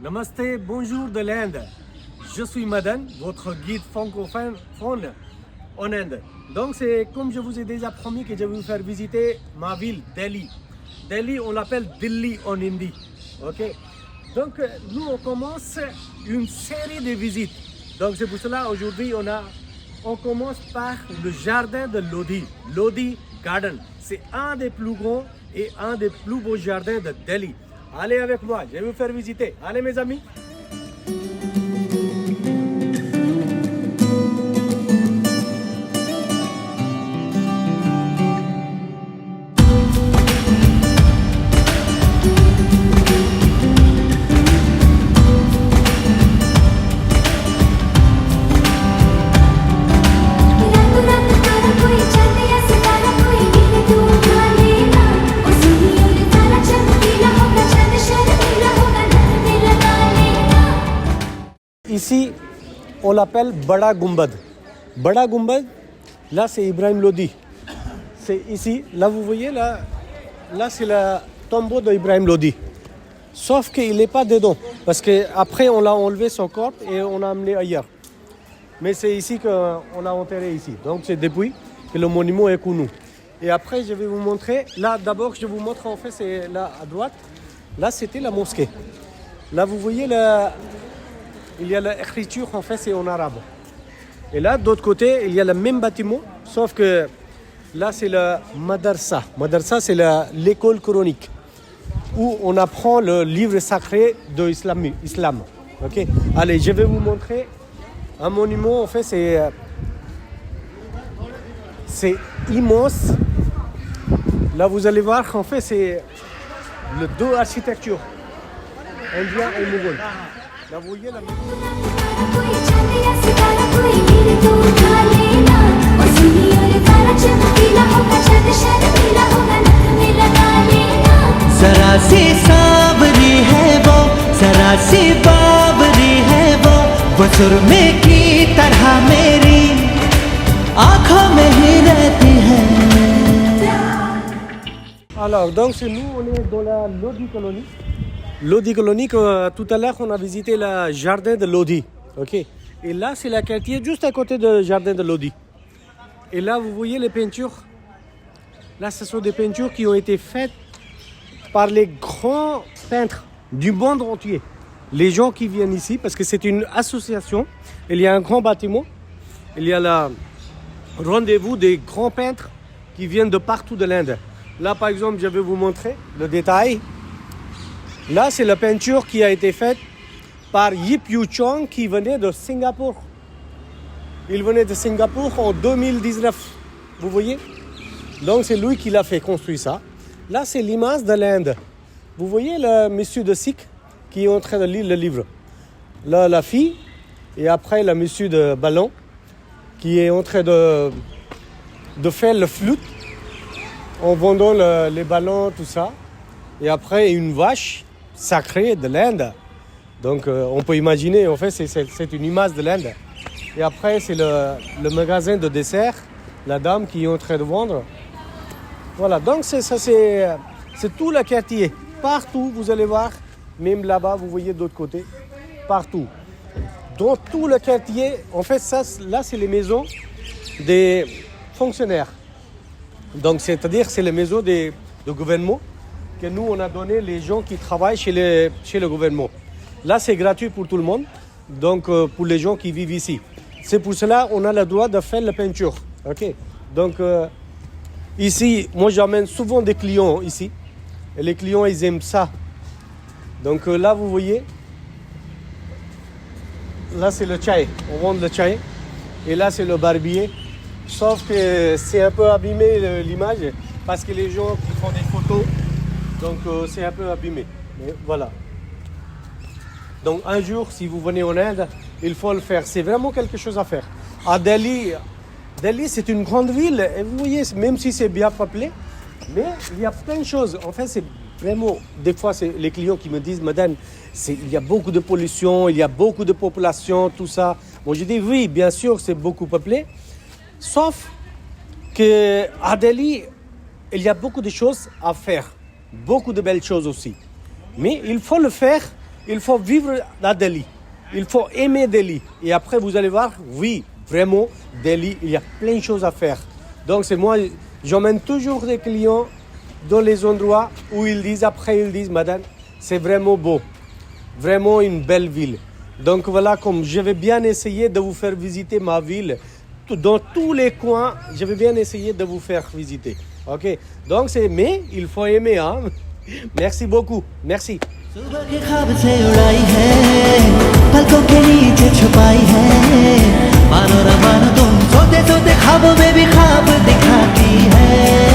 Namaste, bonjour de l'Inde. Je suis Madan, votre guide francophone en Inde. Donc c'est comme je vous ai déjà promis que je vais vous faire visiter ma ville, Delhi. Delhi, on l'appelle Delhi en hindi. Ok. Donc nous on commence une série de visites. Donc c'est pour cela aujourd'hui on commence par le jardin de Lodi, Lodi Garden. C'est un des plus grands et un des plus beaux jardins de Delhi. Allez avec moi, je vais vous faire visiter. Allez mes amis. Ici, on l'appelle Bada Gumbad. Bada Gumbad, là c'est Ibrahim Lodi. C'est ici, là vous voyez, là c'est le tombeau d'Ibrahim Lodi. Sauf qu'il n'est pas dedans, parce qu'après on l'a enlevé son corps et on l'a amené ailleurs. Mais c'est ici qu'on l'a enterré ici. Donc c'est depuis que le monument est connu. Et après je vais vous montrer, là d'abord je vous montre en fait, c'est là à droite, là c'était la mosquée. Là vous voyez il y a l'écriture, en fait, c'est en arabe. Et là, d'autre côté, il y a le même bâtiment, sauf que là, c'est le madarsa. Madarsa, c'est l'école coranique, où on apprend le livre sacré de l'islam. Ok. Allez, je vais vous montrer un monument, en fait, c'est immense. Là, vous allez voir, en fait, c'est le deux architectures, indien et moghol. Là, vous voyez la जरा सी सावरी है वो जरा सी बावरी है वो सुरमे की तरह मेरी आँखों में ही रहती है. Alors, donc, c'est nous, on est dans la Lodi Colonie. Lodi Colonie, tout à l'heure, on a visité le jardin de Lodi. Ok. Et là, c'est le quartier juste à côté du jardin de Lodi. Et là, vous voyez les peintures. Là, ce sont des peintures qui ont été faites par les grands peintres du monde entier. Les gens qui viennent ici, parce que c'est une association. Il y a un grand bâtiment. Il y a le rendez-vous des grands peintres qui viennent de partout de l'Inde. Là, par exemple, je vais vous montrer le détail. Là, c'est la peinture qui a été faite par Yip Yu Chong qui venait de Singapour. Il venait de Singapour en 2019. Vous voyez? Donc, c'est lui qui l'a fait construire ça. Là, c'est l'image de l'Inde. Vous voyez le monsieur de Sikh qui est en train de lire le livre. Là, la fille. Et après, le monsieur de ballon qui est en train de faire le flûte en vendant les ballons, tout ça. Et après, une vache sacrée de l'Inde. Donc, on peut imaginer, en fait, c'est une image de l'Inde. Et après, c'est le magasin de dessert, la dame qui est en train de vendre. Voilà, donc c'est tout le quartier. Partout, vous allez voir, même là-bas, vous voyez de l'autre côté, partout. Dans tout le quartier, en fait, là, c'est les maisons des fonctionnaires. Donc, c'est-à-dire, c'est les maisons du gouvernement que nous, on a donné les gens qui travaillent chez le gouvernement. Là, c'est gratuit pour tout le monde, donc pour les gens qui vivent ici. C'est pour cela qu'on a le droit de faire la peinture. Ok. Donc, ici, moi, j'amène souvent des clients ici. Et les clients, ils aiment ça. Donc là, vous voyez, là, c'est le chai. On vend le chai. Et là, c'est le barbier. Sauf que c'est un peu abîmé l'image parce que les gens qui font des photos, donc c'est un peu abîmé. Mais voilà. Donc un jour, si vous venez en Inde, il faut le faire. C'est vraiment quelque chose à faire. À Delhi, c'est une grande ville. Et vous voyez, même si c'est bien peuplé, mais il y a plein de choses. En fait, c'est vraiment, des fois, c'est les clients qui me disent, Madame, il y a beaucoup de pollution, il y a beaucoup de population, tout ça. Bon, je dis, oui, bien sûr, c'est beaucoup peuplé. Sauf qu'à Delhi, il y a beaucoup de choses à faire. Beaucoup de belles choses aussi. Mais il faut le faire il faut vivre à Delhi. Il faut aimer Delhi. Et après, vous allez voir, oui, vraiment, Delhi, il y a plein de choses à faire. Donc, c'est moi, j'emmène toujours des clients dans les endroits où ils disent, madame, c'est vraiment beau. Vraiment une belle ville. Donc voilà, comme je vais bien essayer de vous faire visiter ma ville, dans tous les coins, je vais bien essayer de vous faire visiter. Ok, donc mais il faut aimer, hein. Merci beaucoup, merci. सुबह के ख्वाब से उड़ाई है पलकों के नीचे छुपाई है मानो न मानो तुम सोते सोते ख्वाबों में भी ख्वाब दिखाती है